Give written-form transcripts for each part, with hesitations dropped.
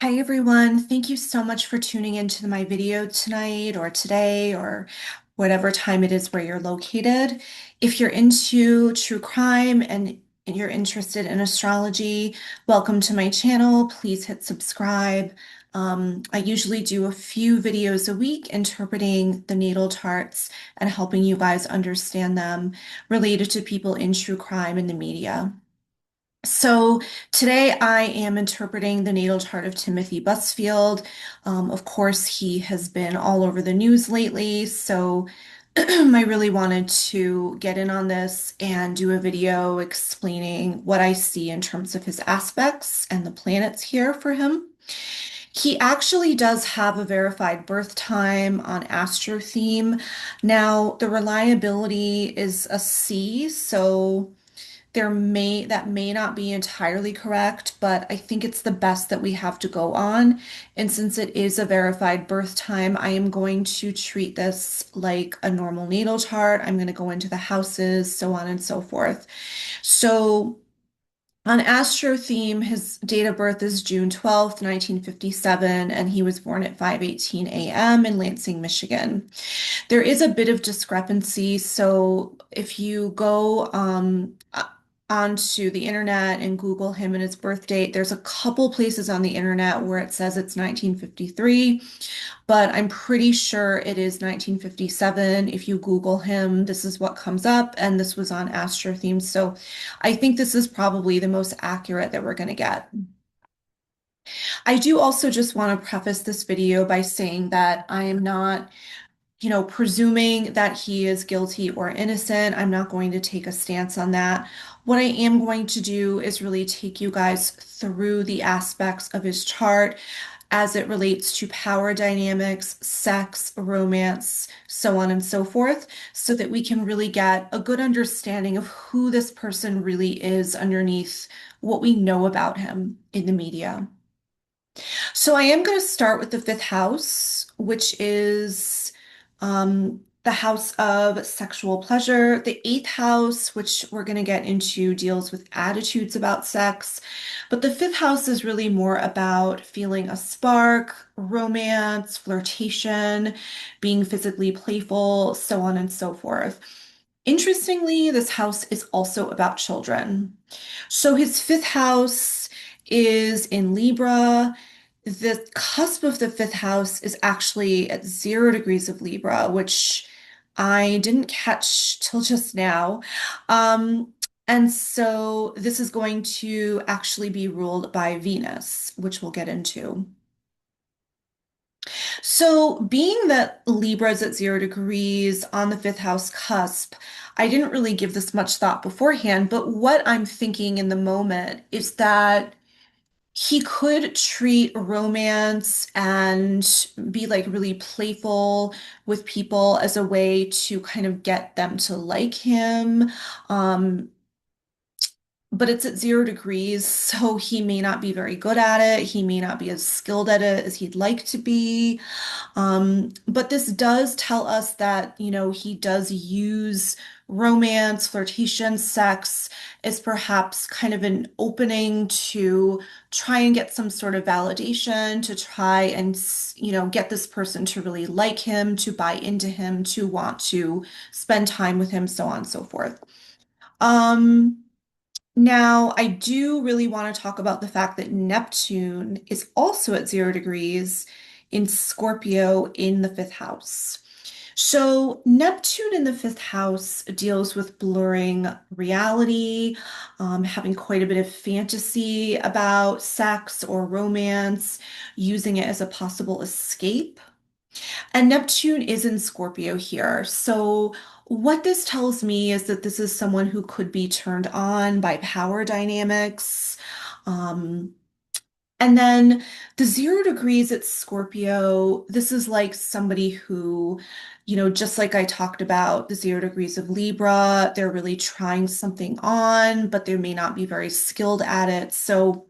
Hi everyone, thank you so much for tuning into my video tonight or today or whatever time it is where you're located. If you're into true crime and you're interested in astrology, welcome to my channel. Please hit subscribe. I usually do a few videos a week interpreting the natal charts and helping you guys understand them related to people in true crime in the media. So today I am interpreting the natal chart of Timothy Busfield. Of course, he has been all over the news lately, so I really wanted to get in on this and do a video explaining what I see in terms of his aspects and the planets here for him. He actually does have a verified birth time on Astro Theme. Now, the reliability is a C, so that may not be entirely correct, but I think it's the best that we have to go on. And since it is a verified birth time, I am going to treat this like a normal natal chart. I'm going to go into the houses, so on and so forth. So on Astro Theme, his date of birth is June 12th, 1957, and he was born at 5:18 a.m. in Lansing, Michigan. There is a bit of discrepancy. So if you go onto the internet and Google him and his birth date, there's a couple places on the internet where it says it's 1953, but I'm pretty sure it is 1957. If you Google him, this is what comes up, and this was on Astro Themes. So I think this is probably the most accurate that we're going to get. I do also just want to preface this video by saying that I am not presuming that he is guilty or innocent. I'm not going to take a stance on that. What I am going to do is really take you guys through the aspects of his chart as it relates to power dynamics, sex, romance, so on and so forth, so that we can really get a good understanding of who this person really is underneath what we know about him in the media. So I am going to start with the fifth house, which is the house of sexual pleasure. The eighth house, which we're going to get into, deals with attitudes about sex. But the fifth house is really more about feeling a spark, romance, flirtation, being physically playful, so on and so forth. Interestingly, this house is also about children. So his fifth house is in Libra. The cusp of the fifth house is actually at 0 degrees of Libra, which I didn't catch till just now. And so this is going to actually be ruled by Venus, which we'll get into. So, being that Libra's at 0 degrees on the fifth house cusp, I didn't really give this much thought beforehand, but what I'm thinking in the moment is that he could treat romance and be like really playful with people as a way to kind of get them to like him. Um, but it's at 0 degrees, so he may not be very good at it. He may not be as skilled at it as he'd like to be. But this does tell us that, he does use romance, flirtation, sex as perhaps kind of an opening to try and get some sort of validation, to try and, get this person to really like him, to buy into him, to want to spend time with him, so on and so forth. Um, Now, I do really want to talk about the fact that Neptune is also at 0 degrees in Scorpio in the fifth house. So, Neptune in the fifth house deals with blurring reality, having quite a bit of fantasy about sex or romance, using it as a possible escape. And Neptune is in Scorpio here. So, what this tells me is that this is someone who could be turned on by power dynamics. Um, and then the 0 degrees at Scorpio, this is like somebody who, just like I talked about, the 0 degrees of Libra, they're really trying something on, but they may not be very skilled at it. So,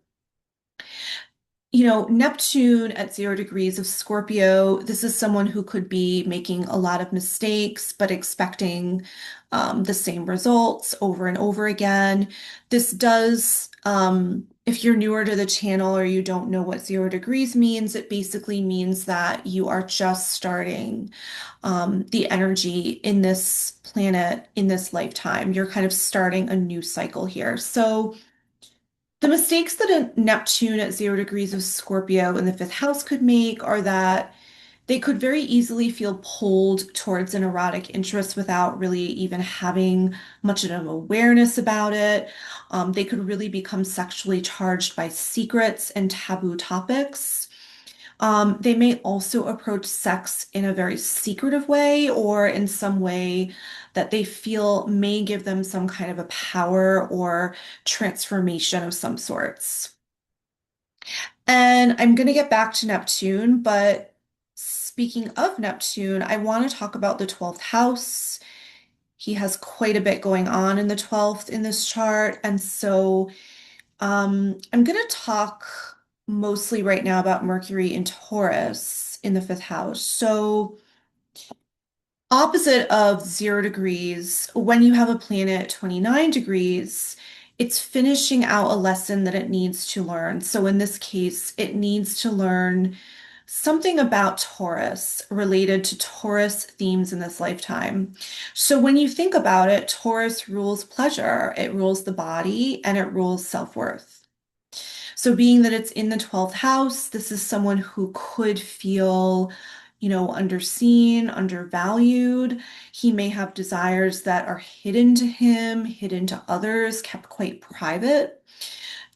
Neptune at 0 degrees of Scorpio, this is someone who could be making a lot of mistakes, but expecting the same results over and over again. This does if you're newer to the channel or you don't know what 0 degrees means, it basically means that you are just starting the energy in this planet in this lifetime. You're kind of starting a new cycle here. So the mistakes that a Neptune at 0 degrees of Scorpio in the fifth house could make are that they could very easily feel pulled towards an erotic interest without really even having much of an awareness about it. They could really become sexually charged by secrets and taboo topics. They may also approach sex in a very secretive way or in some way that they feel may give them some kind of a power or transformation of some sorts. And I'm going to get back to Neptune, but speaking of Neptune, I want to talk about the 12th house. He has quite a bit going on in the 12th in this chart. And so I'm going to talk mostly right now about Mercury in Taurus in the fifth house. So opposite of 0 degrees, when you have a planet at 29 degrees, it's finishing out a lesson that it needs to learn. So in this case, it needs to learn something about Taurus related to Taurus themes in this lifetime. So when you think about it, Taurus rules pleasure, it rules the body, and it rules self-worth. So being that it's in the 12th house, this is someone who could feel, underseen, undervalued. He may have desires that are hidden to him, hidden to others, kept quite private.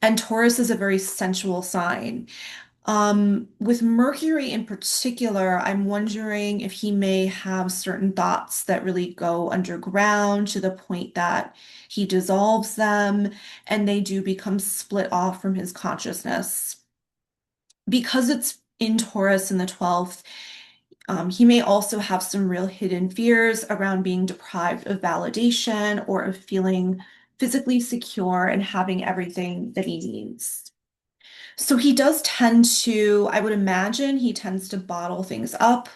And Taurus is a very sensual sign. With Mercury in particular, I'm wondering if he may have certain thoughts that really go underground to the point that he dissolves them and they do become split off from his consciousness. Because it's in Taurus in the 12th, he may also have some real hidden fears around being deprived of validation or of feeling physically secure and having everything that he needs. So he does tend to, I would imagine he tends to bottle things up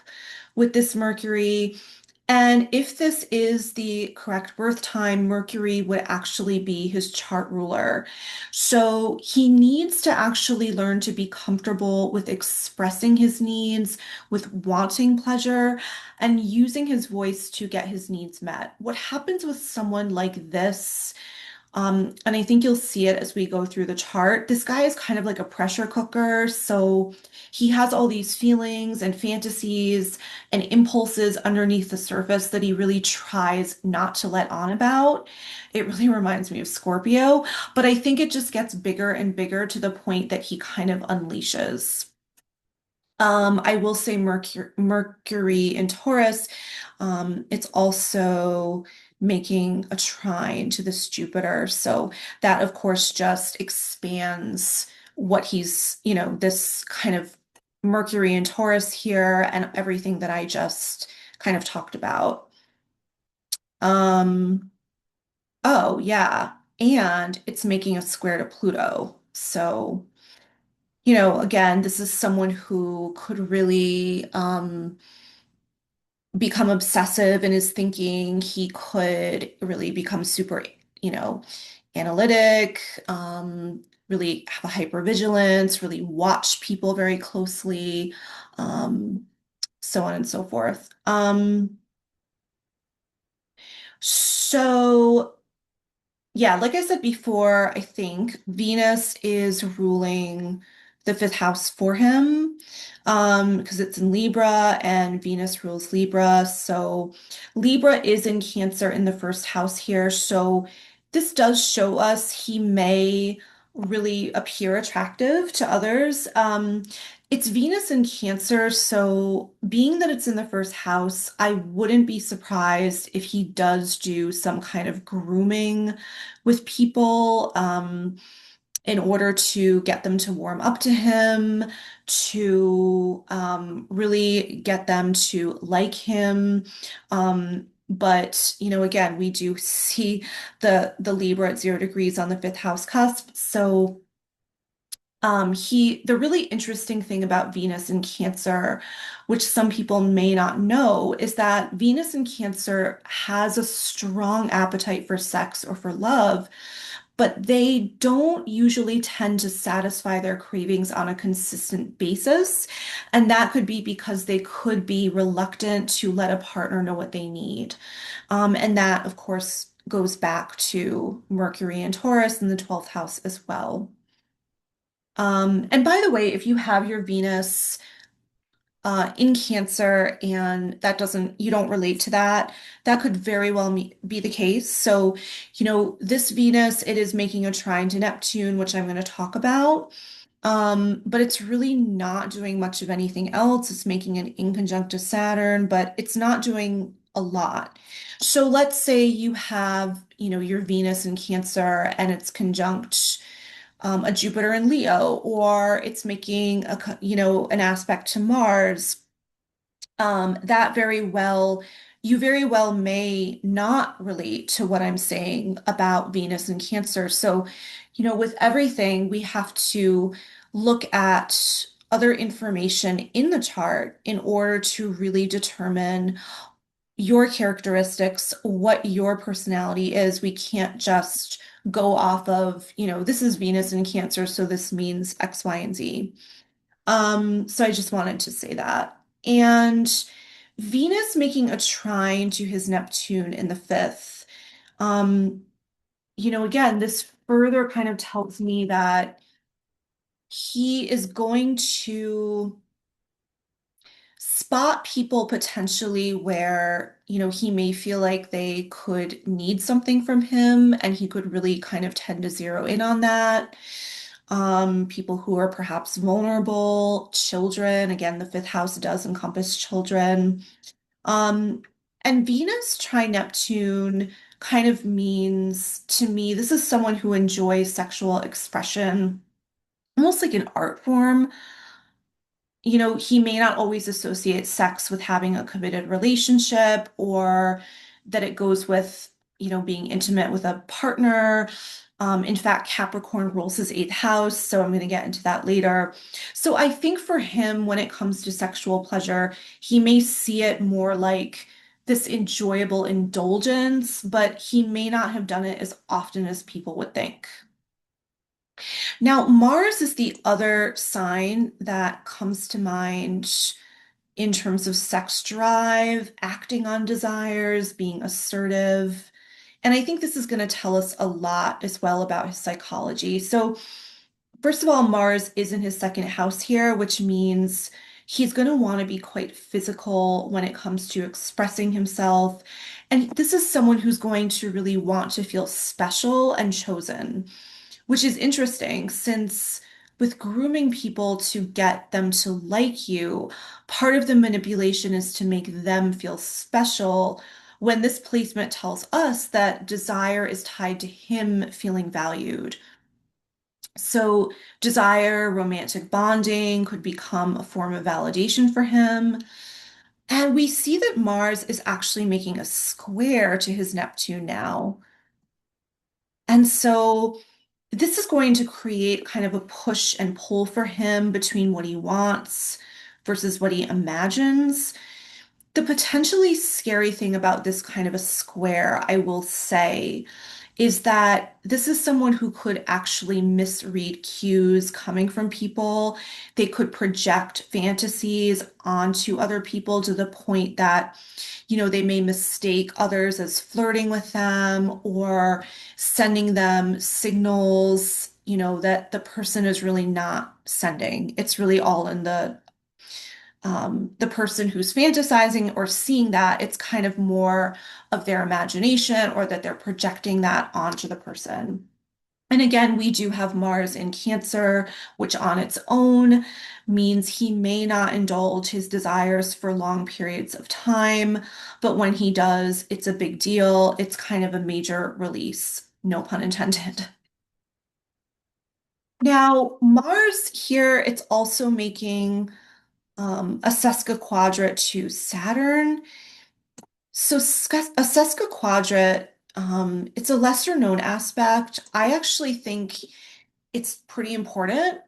with this Mercury. And if this is the correct birth time, Mercury would actually be his chart ruler. So he needs to actually learn to be comfortable with expressing his needs, with wanting pleasure, and using his voice to get his needs met. What happens with someone like this? And I think you'll see it as we go through the chart. This guy is kind of like a pressure cooker. So he has all these feelings and fantasies and impulses underneath the surface that he really tries not to let on about. It really reminds me of Scorpio, but I think it just gets bigger and bigger to the point that he kind of unleashes. I will say Mercury in Taurus, it's also making a trine to this Jupiter. So that, of course, just expands what he's, this kind of Mercury in Taurus here and everything that I just kind of talked about. Um, oh, yeah. And it's making a square to Pluto. So, again, this is someone who could really become obsessive in his thinking. He could really become super, you know, analytic, really have a hypervigilance, really watch people very closely, um, so on and so forth. So yeah, like I said before, I think Venus is ruling the fifth house for him, because it's in Libra and Venus rules Libra. So Libra is in Cancer in the first house here. So this does show us he may really appear attractive to others. It's Venus in Cancer, so being that it's in the first house, I wouldn't be surprised if he does do some kind of grooming with people, in order to get them to warm up to him, to really get them to like him. But again, we do see the Libra at 0 degrees on the fifth house cusp. So the really interesting thing about Venus in Cancer, which some people may not know, is that Venus in Cancer has a strong appetite for sex or for love, but they don't usually tend to satisfy their cravings on a consistent basis. And that could be because they could be reluctant to let a partner know what they need. And that, of course, goes back to Mercury and Taurus in the 12th house as well. And by the way, if you have your Venus in Cancer and that doesn't, you don't relate to that, that could very well be the case. So, this Venus, it is making a trine to Neptune, which I'm going to talk about. But it's really not doing much of anything else. It's making an inconjunct to Saturn, but it's not doing a lot. So let's say you have, your Venus in Cancer and it's conjunct a Jupiter in Leo, or it's making an aspect to Mars. That very well, you very well may not relate to what I'm saying about Venus and Cancer. So, with everything, we have to look at other information in the chart in order to really determine your characteristics, what your personality is. We can't just go off of, this is Venus in Cancer, so this means X, Y, and Z. So I just wanted to say that. And Venus making a trine to his Neptune in the fifth. Um, again, this further kind of tells me that he is going to spot people potentially where, he may feel like they could need something from him, and he could really kind of tend to zero in on that. People who are perhaps vulnerable, children. Again, the fifth house does encompass children. Um, and Venus tri-Neptune kind of means to me, this is someone who enjoys sexual expression, almost like an art form. He may not always associate sex with having a committed relationship or that it goes with, being intimate with a partner. In fact, Capricorn rules his eighth house, so I'm going to get into that later. So I think for him, when it comes to sexual pleasure, he may see it more like this enjoyable indulgence, but he may not have done it as often as people would think. Now, Mars is the other sign that comes to mind in terms of sex drive, acting on desires, being assertive. And I think this is going to tell us a lot as well about his psychology. So, first of all, Mars is in his second house here, which means he's going to want to be quite physical when it comes to expressing himself. And this is someone who's going to really want to feel special and chosen, which is interesting since with grooming people to get them to like you, part of the manipulation is to make them feel special when this placement tells us that desire is tied to him feeling valued. So, desire, romantic bonding could become a form of validation for him. And we see that Mars is actually making a square to his Neptune now. And so this is going to create kind of a push and pull for him between what he wants versus what he imagines. The potentially scary thing about this kind of a square, I will say, is that this is someone who could actually misread cues coming from people. They could project fantasies onto other people to the point that, they may mistake others as flirting with them or sending them signals, that the person is really not sending. It's really all in the person who's fantasizing or seeing that. It's kind of more of their imagination or that they're projecting that onto the person. And again, we do have Mars in Cancer, which on its own means he may not indulge his desires for long periods of time, but when he does, it's a big deal. It's kind of a major release, no pun intended. Now, Mars here, it's also making a sesquiquadrate to Saturn. So a sesquiquadrate, it's a lesser known aspect. I actually think it's pretty important.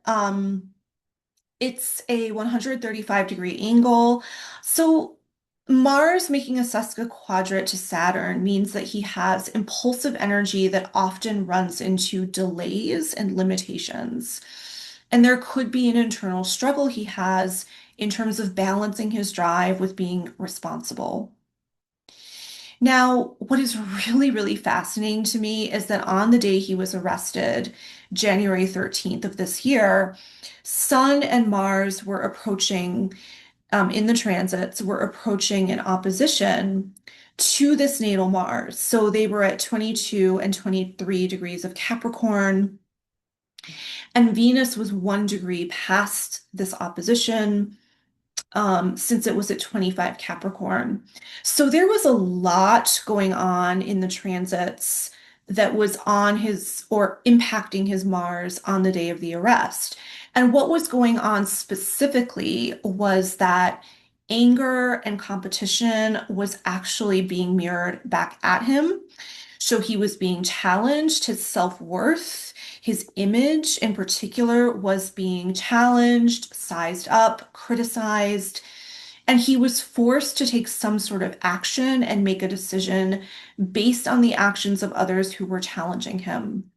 It's a 135-degree angle. So Mars making a sesquiquadrate to Saturn means that he has impulsive energy that often runs into delays and limitations. And there could be an internal struggle he has in terms of balancing his drive with being responsible. Now, what is really, really fascinating to me is that on the day he was arrested, January 13th of this year, Sun and Mars were approaching in the transits were approaching in opposition to this natal Mars. So they were at 22 and 23 degrees of Capricorn, and Venus was 1 degree past this opposition, since it was at 25 Capricorn. So there was a lot going on in the transits that was on his or impacting his Mars on the day of the arrest. And what was going on specifically was that anger and competition was actually being mirrored back at him. So he was being challenged, his self-worth, his image in particular was being challenged, sized up, criticized, and he was forced to take some sort of action and make a decision based on the actions of others who were challenging him.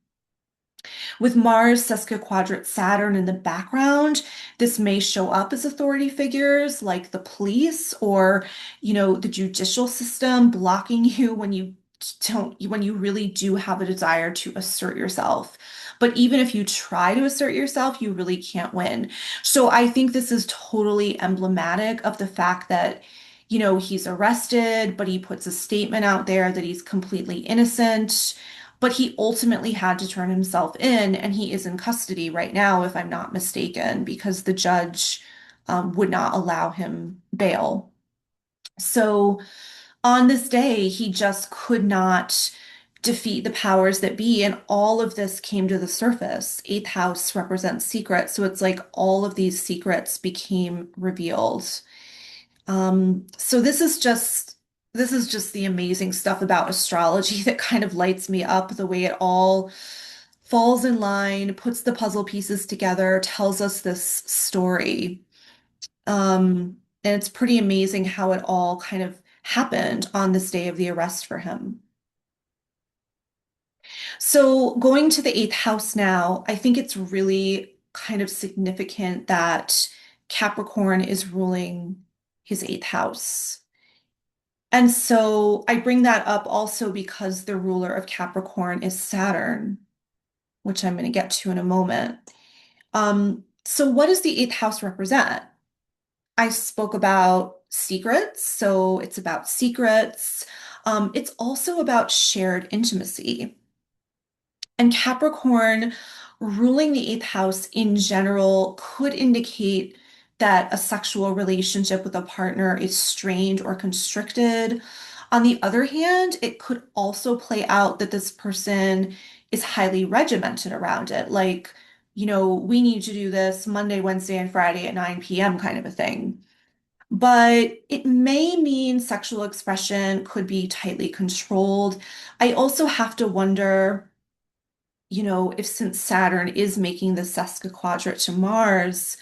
With Mars sesquiquadrate Saturn in the background, this may show up as authority figures like the police or, the judicial system blocking you when you really do have a desire to assert yourself. But even if you try to assert yourself, you really can't win. So I think this is totally emblematic of the fact that, he's arrested, but he puts a statement out there that he's completely innocent. But he ultimately had to turn himself in, and he is in custody right now, if I'm not mistaken, because the judge would not allow him bail. So on this day, he just could not defeat the powers that be, and all of this came to the surface. Eighth house represents secrets, so it's like all of these secrets became revealed. So this is just the amazing stuff about astrology that kind of lights me up, the way it all falls in line, puts the puzzle pieces together, tells us this story. And it's pretty amazing how it all kind of happened on this day of the arrest for him. So going to the eighth house now, I think it's really kind of significant that Capricorn is ruling his eighth house. And so I bring that up also because the ruler of Capricorn is Saturn, which I'm going to get to in a moment. So what does the eighth house represent? I spoke about secrets, so it's about secrets. It's also about shared intimacy. And Capricorn ruling the eighth house in general could indicate that a sexual relationship with a partner is strained or constricted. On the other hand, it could also play out that this person is highly regimented around it. Like, we need to do this Monday, Wednesday, and Friday at 9 p.m. kind of a thing. But it may mean sexual expression could be tightly controlled. I also have to wonder, if since Saturn is making the sesquiquadrate to Mars,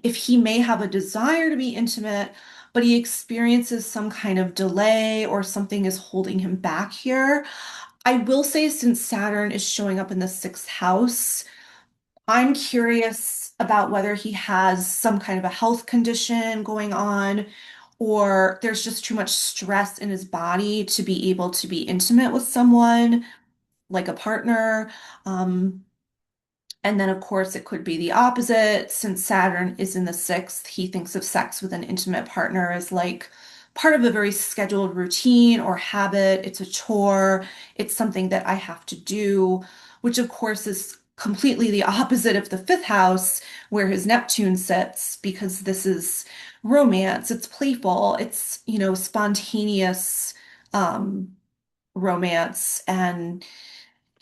if he may have a desire to be intimate, but he experiences some kind of delay or something is holding him back here. I will say, since Saturn is showing up in the sixth house, I'm curious about whether he has some kind of a health condition going on, or there's just too much stress in his body to be able to be intimate with someone like a partner. Um, and then, of course, it could be the opposite. Since Saturn is in the sixth, he thinks of sex with an intimate partner as like part of a very scheduled routine or habit. It's a chore. It's something that I have to do, which, of course, is completely the opposite of the fifth house where his Neptune sits, because this is romance. It's playful. It's, spontaneous romance and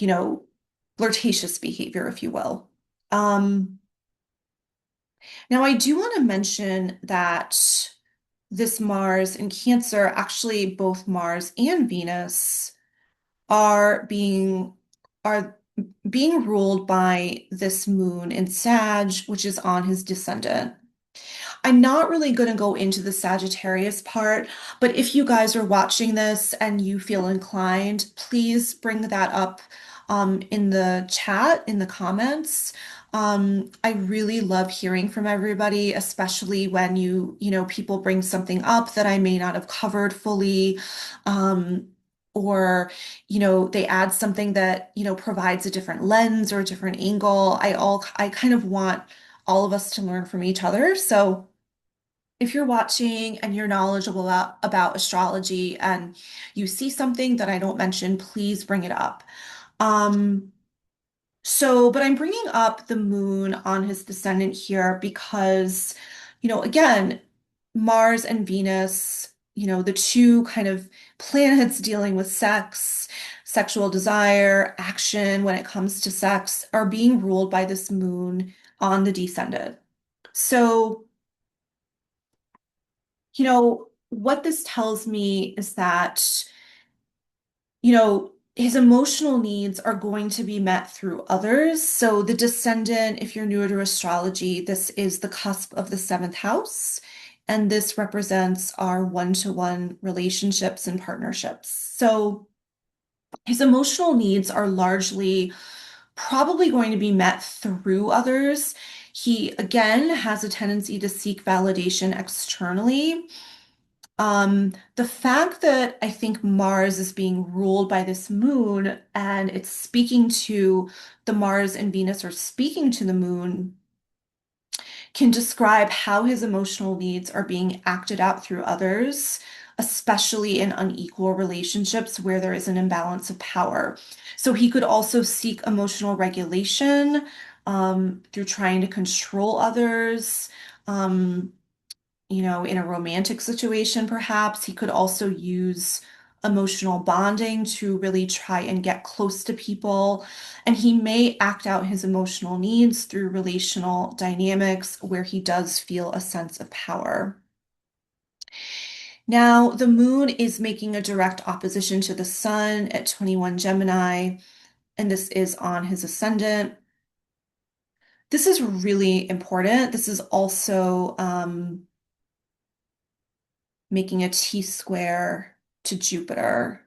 you know, flirtatious behavior, if you will. Um, Now, I do want to mention that this Mars in Cancer, actually both Mars and Venus are are being ruled by this moon in Sag, which is on his descendant. I'm not really going to go into the Sagittarius part, but if you guys are watching this and you feel inclined, please bring that up in the chat, in the comments. I really love hearing from everybody, especially when people bring something up that I may not have covered fully, or, they add something that, provides a different lens or a different angle. I kind of want all of us to learn from each other. So if you're watching and you're knowledgeable about astrology and you see something that I don't mention, please bring it up. Um, but I'm bringing up the moon on his descendant here because, again, Mars and Venus, the two kind of planets dealing with sex, sexual desire, action when it comes to sex, are being ruled by this moon on the descendant. So, what this tells me is that, his emotional needs are going to be met through others. So the descendant, if you're newer to astrology, this is the cusp of the seventh house. And this represents our one-to-one relationships and partnerships. So his emotional needs are largely probably going to be met through others. He, again, has a tendency to seek validation externally. The fact that I think Mars is being ruled by this moon and it's speaking to the Mars and Venus are speaking to the moon can describe how his emotional needs are being acted out through others, especially in unequal relationships where there is an imbalance of power. So he could also seek emotional regulation, through trying to control others. Um, in a romantic situation, perhaps he could also use emotional bonding to really try and get close to people. And he may act out his emotional needs through relational dynamics where he does feel a sense of power. Now, the moon is making a direct opposition to the sun at 21 Gemini, and this is on his ascendant. This is really important. This is also making a T square to Jupiter.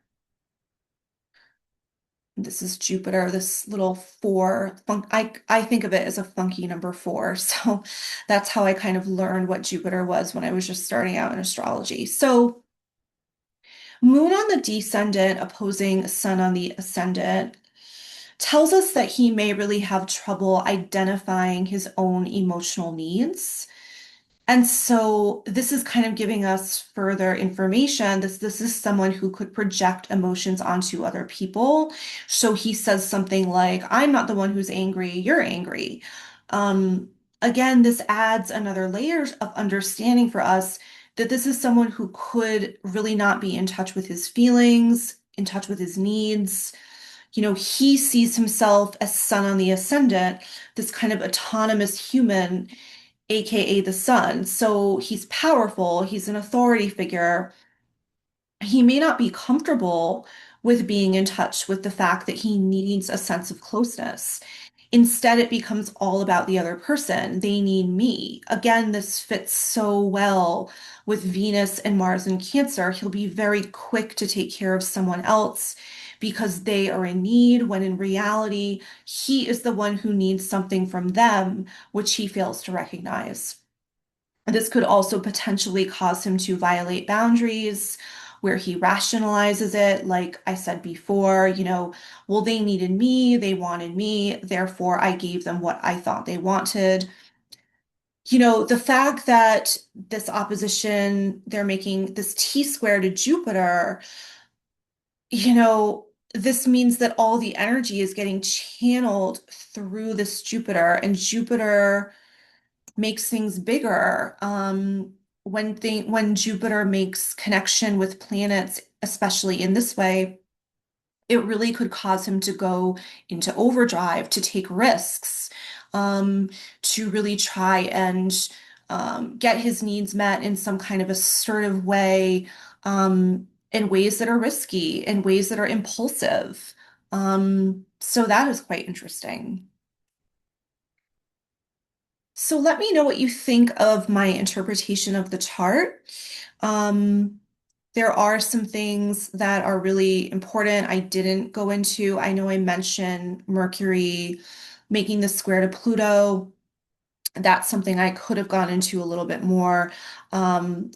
This is Jupiter, this little four. I think of it as a funky number four. So that's how I kind of learned what Jupiter was when I was just starting out in astrology. So Moon on the descendant opposing Sun on the ascendant tells us that he may really have trouble identifying his own emotional needs. And so this is kind of giving us further information. This is someone who could project emotions onto other people. So he says something like, I'm not the one who's angry, you're angry. Um, Again, this adds another layer of understanding for us that this is someone who could really not be in touch with his feelings, in touch with his needs. He sees himself as Sun on the ascendant, this kind of autonomous human, aka the sun. So he's powerful, he's an authority figure. He may not be comfortable with being in touch with the fact that he needs a sense of closeness. Instead, it becomes all about the other person. They need me. Again, this fits so well with Venus and Mars in Cancer. He'll be very quick to take care of someone else because they are in need, when in reality, he is the one who needs something from them, which he fails to recognize. This could also potentially cause him to violate boundaries where he rationalizes it. Like I said before, well, they needed me, they wanted me, therefore I gave them what I thought they wanted. The fact that this opposition, they're making this T square to Jupiter, you know, this means that all the energy is getting channeled through this Jupiter, and Jupiter makes things bigger. When Jupiter makes connection with planets, especially in this way, it really could cause him to go into overdrive, to take risks, um, to really try and get his needs met in some kind of assertive way, in ways that are risky, in ways that are impulsive. So that is quite interesting. So let me know what you think of my interpretation of the chart. Um, there are some things that are really important I didn't go into. I know I mentioned Mercury making the square to Pluto. That's something I could have gone into a little bit more.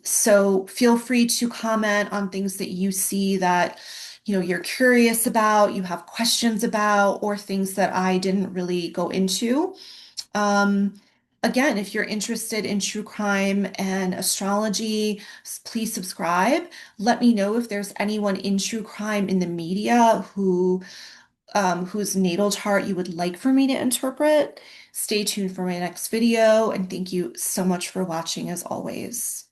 So feel free to comment on things that you see that, you're curious about, you have questions about, or things that I didn't really go into. Um, Again, if you're interested in true crime and astrology, please subscribe. Let me know if there's anyone in true crime in the media whose natal chart you would like for me to interpret. Stay tuned for my next video, and thank you so much for watching as always.